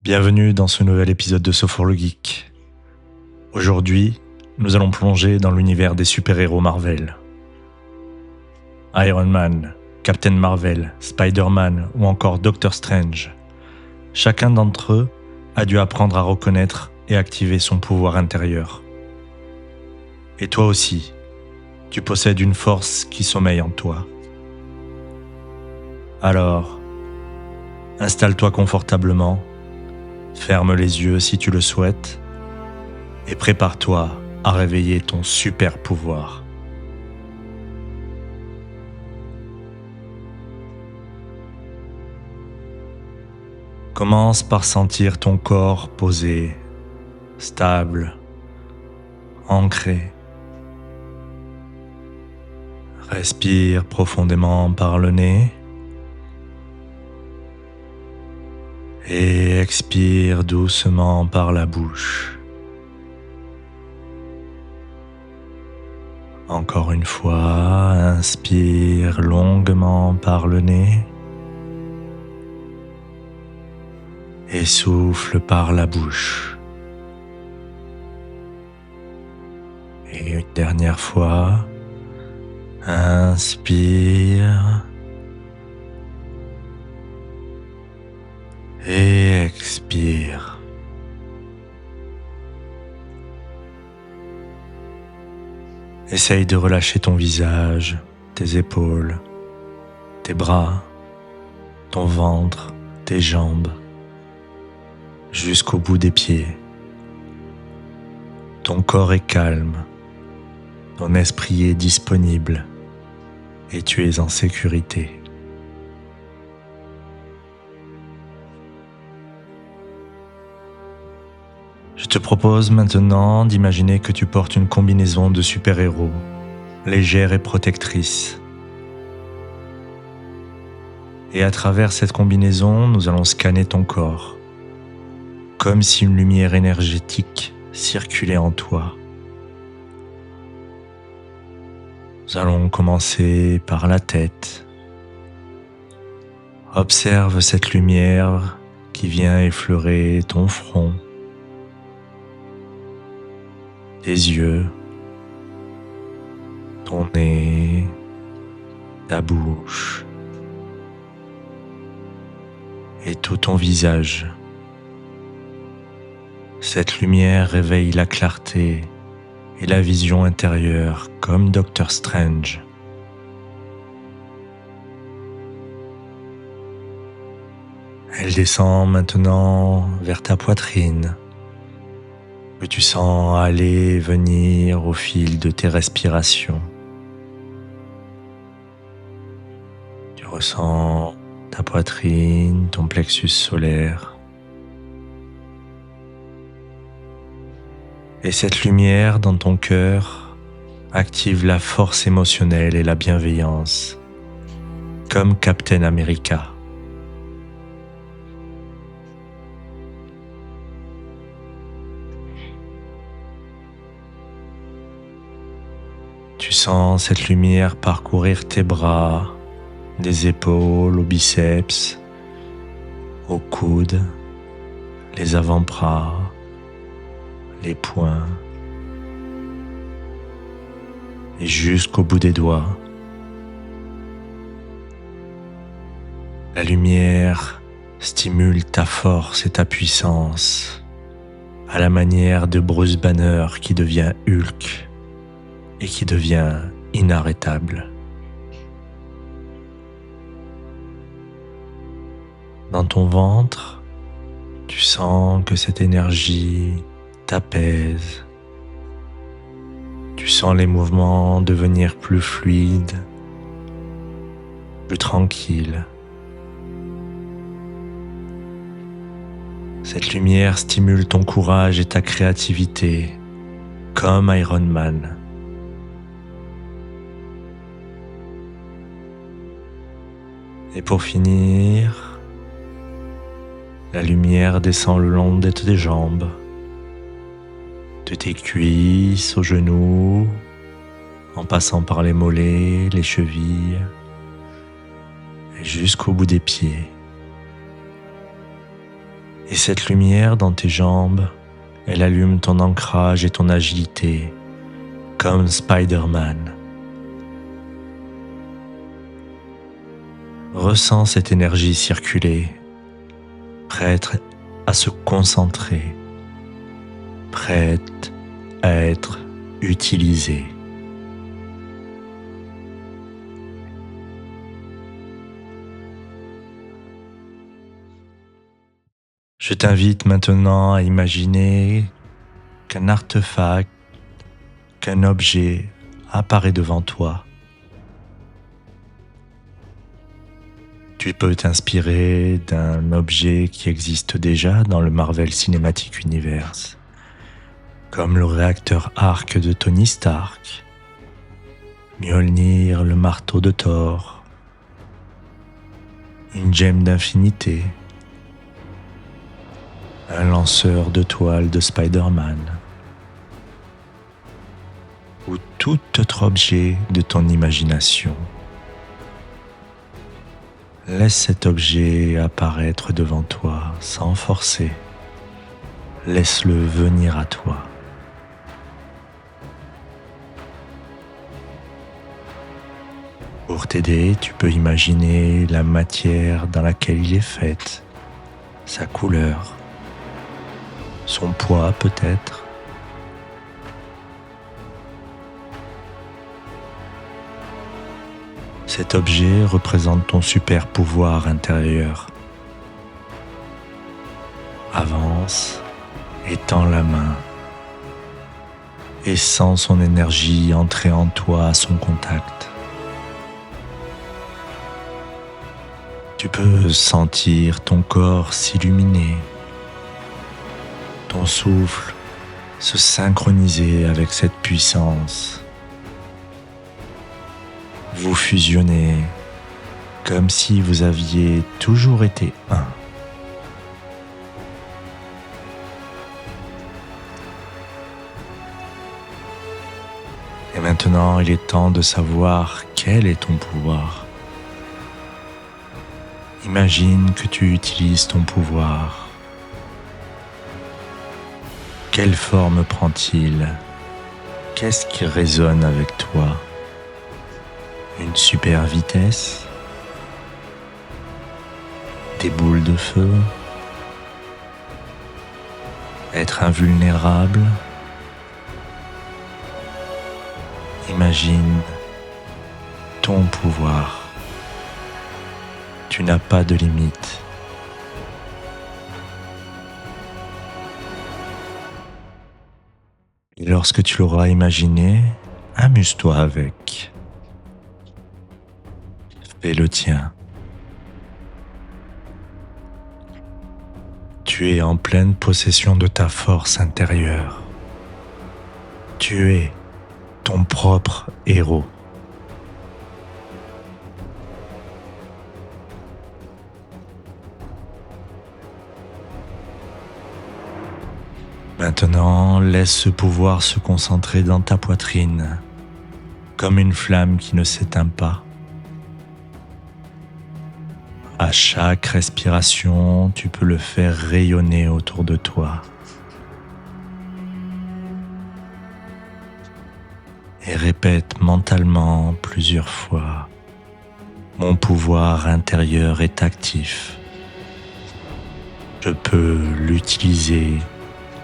Bienvenue dans ce nouvel épisode de So for le Geek. Aujourd'hui, nous allons plonger dans l'univers des super-héros Marvel. Iron Man, Captain Marvel, Spider-Man ou encore Doctor Strange. Chacun d'entre eux a dû apprendre à reconnaître et activer son pouvoir intérieur. Et toi aussi, tu possèdes une force qui sommeille en toi. Alors, installe-toi confortablement, ferme les yeux si tu le souhaites, et prépare-toi à réveiller ton super pouvoir. Commence par sentir ton corps posé, stable, ancré. Respire profondément par le nez et expire doucement par la bouche. Encore une fois, inspire longuement par le nez et souffle par la bouche. Et une dernière fois, inspire et expire. Essaye de relâcher ton visage, tes épaules, tes bras, ton ventre, tes jambes, jusqu'au bout des pieds. Ton corps est calme, ton esprit est disponible et tu es en sécurité. Je te propose maintenant d'imaginer que tu portes une combinaison de super-héros, légère et protectrice. Et à travers cette combinaison, nous allons scanner ton corps, comme si une lumière énergétique circulait en toi. Nous allons commencer par la tête. Observe cette lumière qui vient effleurer ton front, tes yeux, ton nez, ta bouche et tout ton visage. Cette lumière réveille la clarté et la vision intérieure comme Doctor Strange. Elle descend maintenant vers ta poitrine, que tu sens aller et venir au fil de tes respirations. Tu ressens ta poitrine, ton plexus solaire. Et cette lumière dans ton cœur active la force émotionnelle et la bienveillance, comme Captain America. Tu sens cette lumière parcourir tes bras, des épaules aux biceps, aux coudes, les avant-bras, les poings et jusqu'au bout des doigts. La lumière stimule ta force et ta puissance à la manière de Bruce Banner qui devient Hulk et qui devient inarrêtable. Dans ton ventre, tu sens que cette énergie t'apaise. Tu sens les mouvements devenir plus fluides, plus tranquilles. Cette lumière stimule ton courage et ta créativité, comme Iron Man. Et pour finir, la lumière descend le long de tes jambes, de tes cuisses aux genoux, en passant par les mollets, les chevilles, et jusqu'au bout des pieds. Et cette lumière dans tes jambes, elle allume ton ancrage et ton agilité, comme Spider-Man. Ressens cette énergie circuler, prête à se concentrer, prête à être utilisée. Je t'invite maintenant à imaginer qu'un artefact, qu'un objet apparaît devant toi. Tu peux t'inspirer d'un objet qui existe déjà dans le Marvel Cinematic Universe, comme le réacteur Arc de Tony Stark, Mjolnir, le marteau de Thor, une gemme d'infinité, un lanceur de toile de Spider-Man, ou tout autre objet de ton imagination. Laisse cet objet apparaître devant toi sans forcer. Laisse-le venir à toi. Pour t'aider, tu peux imaginer la matière dans laquelle il est fait, sa couleur, son poids peut-être. Cet objet représente ton super pouvoir intérieur. Avance et tends la main et sens son énergie entrer en toi à son contact. Tu peux sentir ton corps s'illuminer, ton souffle se synchroniser avec cette puissance. Vous fusionnez comme si vous aviez toujours été un. Et maintenant, il est temps de savoir quel est ton pouvoir. Imagine que tu utilises ton pouvoir. Quelle forme prend-il? Qu'est-ce qui résonne avec toi? Une super vitesse? Des boules de feu? Être invulnérable? Imagine ton pouvoir. Tu n'as pas de limite. Et lorsque tu l'auras imaginé, amuse-toi avec. Fais le tien. Tu es en pleine possession de ta force intérieure. Tu es ton propre héros. Maintenant, laisse ce pouvoir se concentrer dans ta poitrine, comme une flamme qui ne s'éteint pas. À chaque respiration, tu peux le faire rayonner autour de toi. Et répète mentalement plusieurs fois: mon pouvoir intérieur est actif. Je peux l'utiliser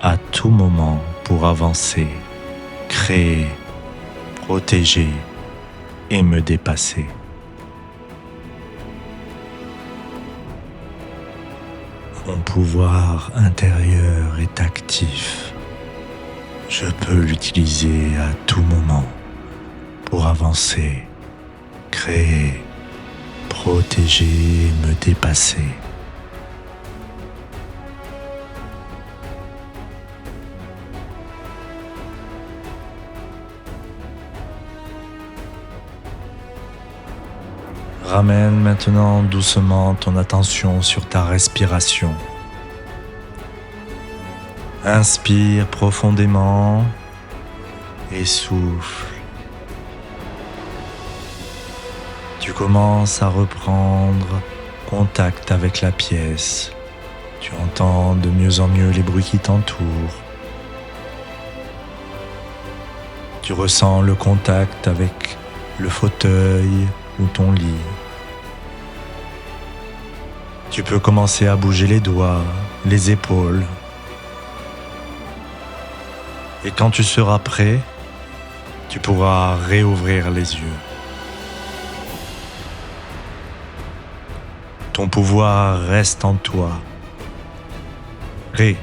à tout moment pour avancer, créer, protéger et me dépasser. Mon pouvoir intérieur est actif. Je peux l'utiliser à tout moment pour avancer, créer, protéger et me dépasser. Ramène maintenant doucement ton attention sur ta respiration. Inspire profondément et souffle. Tu commences à reprendre contact avec la pièce, Tu entends de mieux en mieux les bruits qui t'entourent. Tu ressens le contact avec le fauteuil ou ton lit. Tu peux commencer à bouger les doigts, les épaules. Et quand tu seras prêt, tu pourras réouvrir les yeux. Ton pouvoir reste en toi, prêt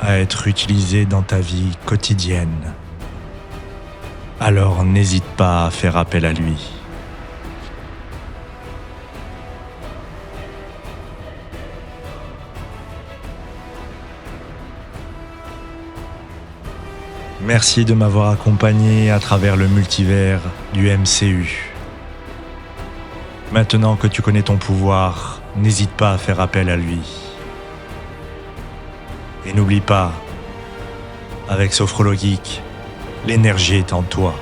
à être utilisé dans ta vie quotidienne. Alors n'hésite pas à faire appel à lui. Merci de m'avoir accompagné à travers le multivers du MCU. Maintenant que tu connais ton pouvoir, n'hésite pas à faire appel à lui. Et n'oublie pas, avec Sophrologique, l'énergie est en toi.